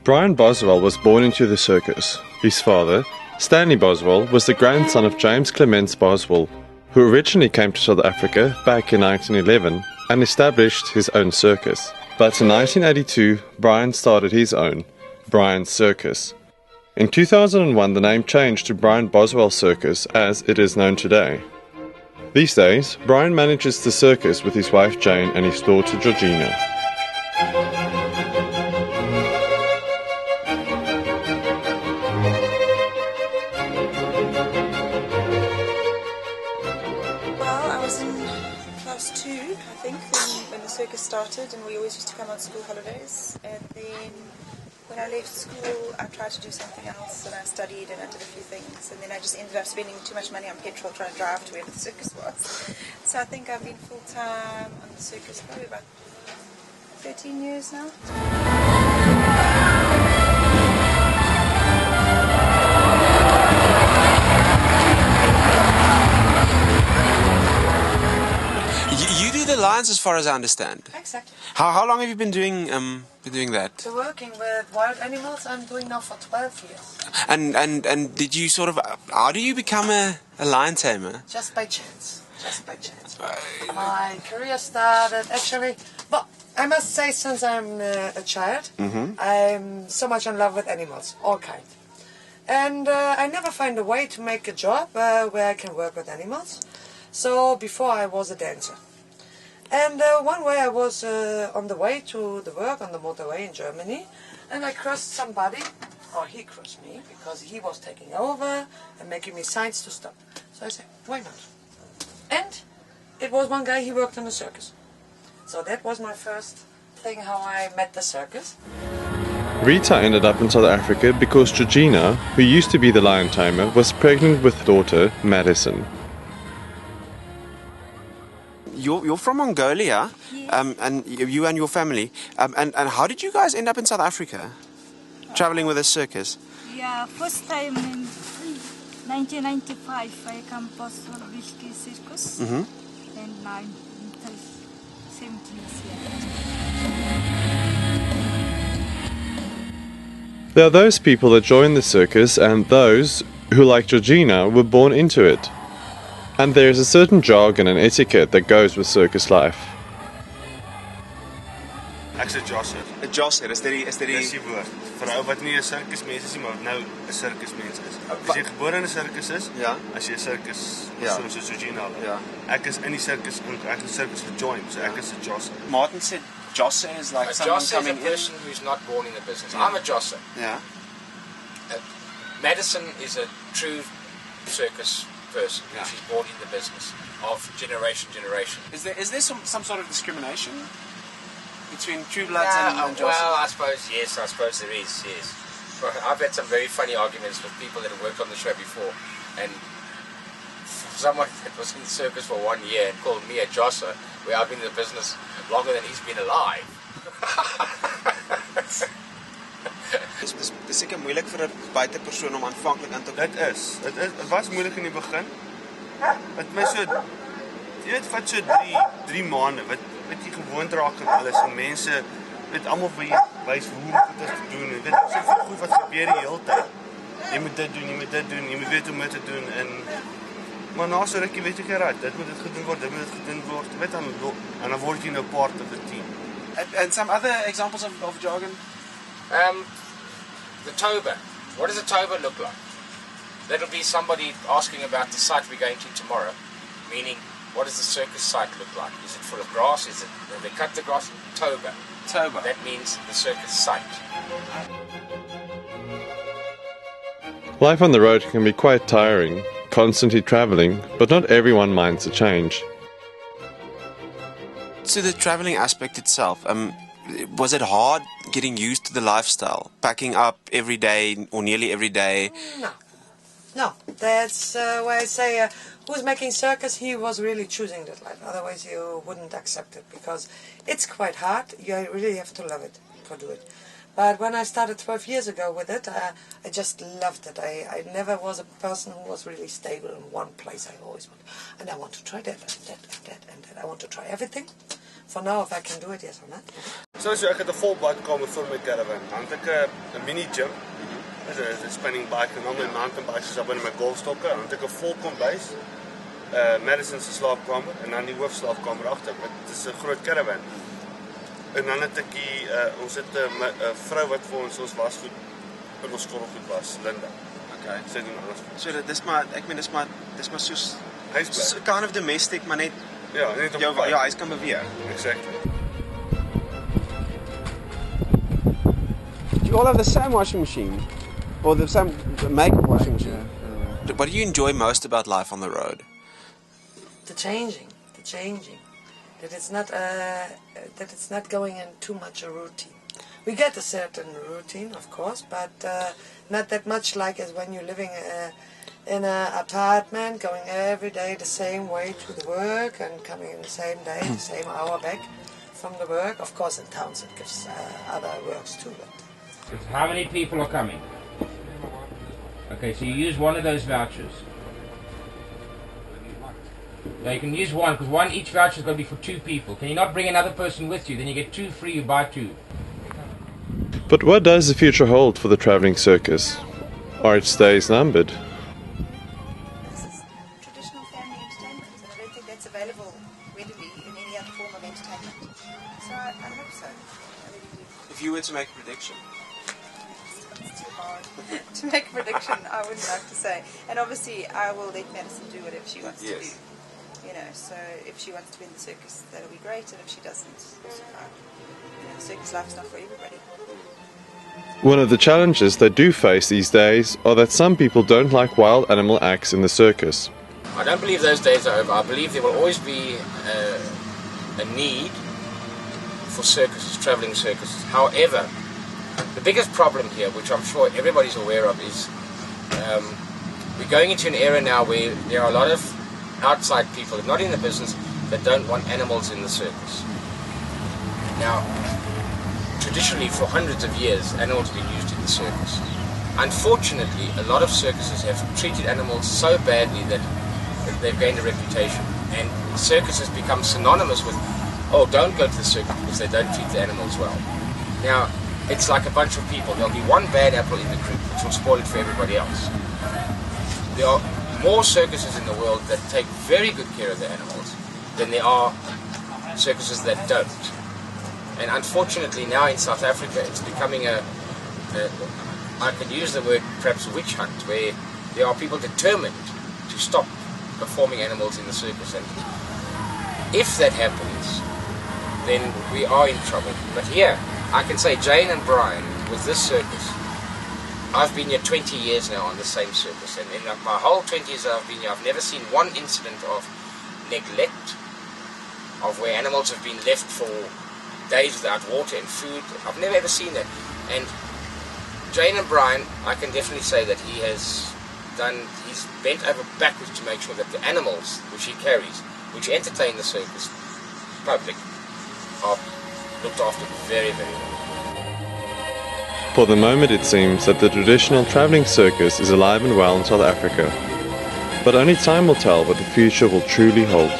Brian Boswell was born into the circus. His father, Stanley Boswell, was the grandson of James Clements Boswell, who originally came to South Africa back in 1911 and established his own circus. But in 1982, Brian started his own, Brian's Circus. In 2001, the name changed to Brian Boswell Circus as it is known today. These days, Brian manages the circus with his wife Jane and his daughter Georgina. When the circus started, and we always used to come on school holidays. And then when I left school, I tried to do something else, and I studied and I did a few things, and then I just ended up spending too much money on petrol trying to drive to where the circus was. So I think I've been full-time on the circus probably about 13 years now. You do the lions, as far as I understand. Exactly. How long have you been doing that? So working with wild animals, I'm doing now for 12 years. And did you sort of, how do you become a lion tamer? Just by chance. Just by chance. My career started actually, well, I must say since I'm a child, I'm so much in love with animals, all kinds. And I never find a way to make a job where I can work with animals. So before I was a dancer. And one way I was on the way to the work on the motorway in Germany, and I crossed somebody, or he crossed me, because he was taking over and making me signs to stop. So I said, why not? And it was one guy, he worked in the circus. So that was my first thing how I met the circus. Rita ended up in South Africa because Georgina, who used to be the lion tamer, was pregnant with daughter Madison. You're from Mongolia, Yes. and you and your family. And how did you guys end up in South Africa, traveling with a circus? Yeah, first time in 1995 I come to Whiskey Circus, and now I'm 17 years. There are those people that join the circus and those who, like Georgina, were born into it. And there is a certain jargon and etiquette that goes with circus life. Ek's 'n josser. 'n Josser, is dit Dis die woord. Vir 'n ou wat nie 'n sirkusmens is nie, maar nou 'n sirkusmens is. As jy gebore in 'n sirkus is, Ja. as jy 'n sirkus soos Georgina. Ja. Ek is in die sirkus, ek het die sirkus gejoin, so ek is 'n josser. Martin said Josser is like A someone josser is a coming in. person who's not born in the business. I'm a josser. Yeah. Madison is a true circus person. Yeah. She's born in the business of generation. Is there some sort of discrimination between true bloods and Jossers? Well, I suppose there is, yes. Well, I've had some very funny arguments with people that have worked on the show before, and someone that was in the circus for 1 year and called me a josser, where I've been in the business longer than he's been alive. Dis seker moeilik vir 'n buitepersoon om aanvanklik aan te kom. Dit was moeilik in die begin. Dit my so, jy weet, vat so 3 maande, wat jy gewoond raak aan alles, en mense, weet, almal wil jy wys hoe om goed te doen, en weet, so goed wat gebeur die hele tyd. Jy moet dit doen, jy moet weet hoe om dit te doen, maar na so rukkie weet jy geraad, dit moet dit gedoen word, weet, en dan word jy nou part of the team. And some other examples of jargon? The toba. What does a toba look like? That'll be somebody asking about the site we're going to tomorrow, meaning what does the circus site look like? Is it full of grass? Have they cut the grass? Toba. That means the circus site. Life on the road can be quite tiring, constantly travelling, but not everyone minds the change. So the traveling aspect itself, was it hard getting used to the lifestyle, packing up every day or nearly every day? No, that's why I say who's making circus, he was really choosing that life. Otherwise you wouldn't accept it, because it's quite hard. You really have to love it to do it. But when I started 12 years ago with it, I just loved it. I never was a person who was really stable in one place. I always want, and I want to try that and that and that and that. I want to try everything. For now, if I can do it, yes or not. So ek het 'n vol badkamer vir my caravan. Dan het ek 'n mini gym. Dis 'n spinning bike en dan my mountain bikes is op in my golfstokke. Dan het ek 'n vol kombuis. Madison se slaapkamer en dan die hoofslaapkamer agter. Dit is 'n groot caravan. En dan het ek ons het 'n vrou wat vir ons wasgoed in ons skorrelgoed was, Linda. Okay. Sy doen alles. So dit is maar dis maar soos Huiswerk. kind of domestic, maar net Ja, net op jou die huis kan beweeg. Exactly. You all have the same washing machine or the same make of washing machine. What do you enjoy most about life on the road? The changing. That it's not going in too much a routine. We get a certain routine, of course, but not that much like as when you're living in an apartment, going every day the same way to the work and coming in the same day, the same hour back from the work. Of course, in towns it gives other works too. But how many people are coming? Okay, so you use one of those vouchers. Yeah, you can use one, because each voucher is going to be for 2 people. Can you not bring another person with you? Then you get 2 free, you buy 2. But what does the future hold for the travelling circus? Are its days numbered? This is traditional family entertainment, and I don't think that's available readily in any other form of entertainment. So I hope so. I really do. If you were to make a prediction. It's too hard to make a prediction, I wouldn't like to say. And obviously I will let Madison do whatever she wants to do. You know, so if she wants to be in the circus, that'll be great, and if she doesn't, also fine. You know, the circus life's not for everybody. One of the challenges they do face these days are that some people don't like wild animal acts in the circus. I don't believe those days are over. I believe there will always be a need for circuses, travelling circuses. However, the biggest problem here, which I'm sure everybody's aware of, is we're going into an era now where there are a lot of outside people, not in the business, that don't want animals in the circus. Now, traditionally, for hundreds of years, animals have been used in the circus. Unfortunately, a lot of circuses have treated animals so badly that they've gained a reputation, and circuses become synonymous with, oh, don't go to the circus because they don't treat the animals well. Now, it's like a bunch of people. There'll be one bad apple in the group which will spoil it for everybody else. There are more circuses in the world that take very good care of the animals than there are circuses that don't. And unfortunately now in South Africa it's becoming I could use the word perhaps witch hunt, where there are people determined to stop performing animals in the circus, and if that happens then we are in trouble. But here I can say, Jane and Brian, with this circus, I've been here 20 years now on the same circus, and in my whole 20 years that I've been here, I've never seen one incident of neglect, of where animals have been left for days without water and food. I've never ever seen that. And Jane and Brian, I can definitely say that he's bent over backwards to make sure that the animals which he carries, which entertain the circus public, are looked after very, very well. For the moment it seems that the traditional travelling circus is alive and well in South Africa. But only time will tell what the future will truly hold.